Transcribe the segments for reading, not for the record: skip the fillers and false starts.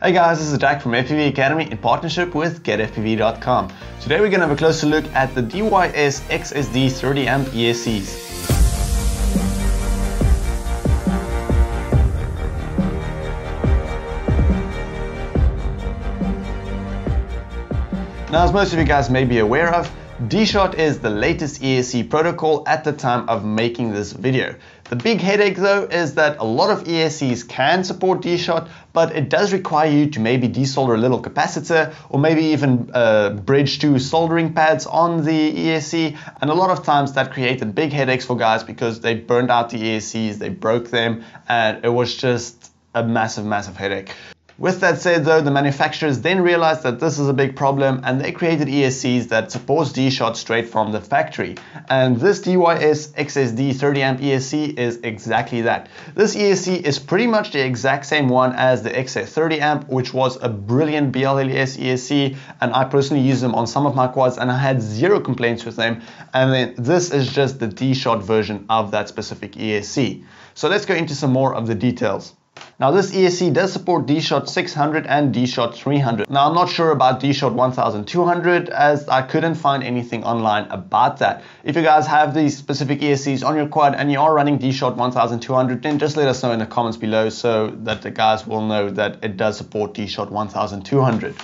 Hey guys, this is Jack from FPV Academy in partnership with GetFPV.com. Today we're going to have a closer look at the DYS XSD30A ESCs. Now, as most of you guys may be aware of, D-Shot is the latest ESC protocol at the time of making this video. The big headache though is that a lot of ESCs can support D-Shot, but it does require you to maybe desolder a little capacitor or maybe even bridge two soldering pads on the ESC, and a lot of times that created big headaches for guys because they burned out the ESCs, they broke them, and it was just a massive headache. With that said though, the manufacturers then realized that this is a big problem and they created ESCs that supports D-Shot straight from the factory. And this DYS XSD30A ESC is exactly that. This ESC is pretty much the exact same one as the XS30A, which was a brilliant BLLES ESC, and I personally use them on some of my quads and I had zero complaints with them. And then this is just the D-Shot version of that specific ESC. So let's go into some more of the details. Now, this ESC does support D-Shot 600 and D-Shot 300. Now, I'm not sure about D-Shot 1200 as I couldn't find anything online about that. If you guys have these specific ESCs on your quad and you are running D-Shot 1200, then just let us know in the comments below so that the guys will know that it does support D-Shot 1200.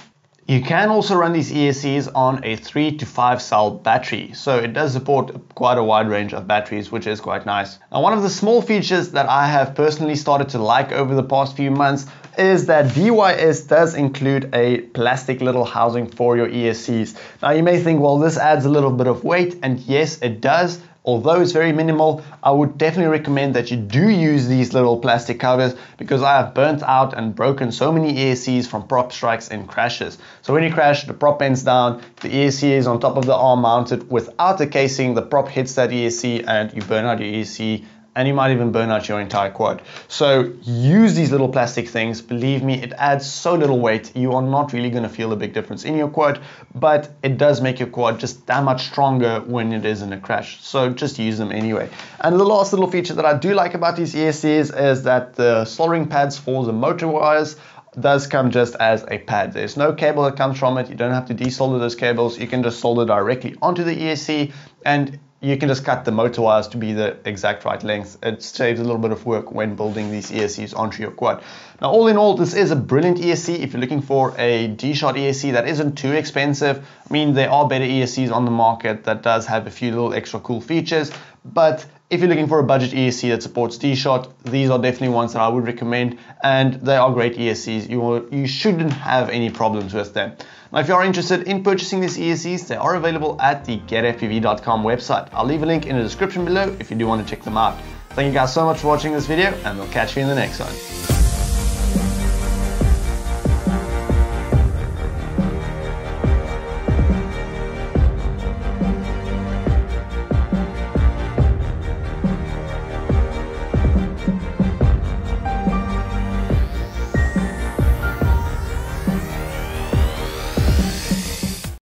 You can also run these ESCs on a 3 to 5 cell battery, so it does support quite a wide range of batteries, which is quite nice. Now, one of the small features that I have personally started to like over the past few months is that DYS does include a plastic little housing for your ESCs. Now, you may think, well, this adds a little bit of weight, and yes, it does. Although it's very minimal, I would definitely recommend that you do use these little plastic covers because I have burnt out and broken so many ESCs from prop strikes and crashes. So when you crash, the prop bends down, the ESC is on top of the arm mounted without the casing, the prop hits that ESC and you burn out your ESC, and you might even burn out your entire quad. So use these little plastic things. Believe me, it adds so little weight. You are not really gonna feel a big difference in your quad, but it does make your quad just that much stronger when it is in a crash. So just use them anyway. And the last little feature that I do like about these ESCs is that the soldering pads for the motor wires does come just as a pad. There's no cable that comes from it. You don't have to desolder those cables. You can just solder directly onto the ESC, and you can just cut the motor wires to be the exact right length. It saves a little bit of work when building these ESCs onto your quad. Now, all in all, this is a brilliant ESC if you're looking for a D-Shot ESC that isn't too expensive. I mean, there are better ESCs on the market that does have a few little extra cool features, but if you're looking for a budget ESC that supports D-Shot, these are definitely ones that I would recommend, and they are great ESCs. You shouldn't have any problems with them. Now, if you are interested in purchasing these ESCs, they are available at the GetFPV.com website. I'll leave a link in the description below if you do want to check them out. Thank you guys so much for watching this video, and we'll catch you in the next one.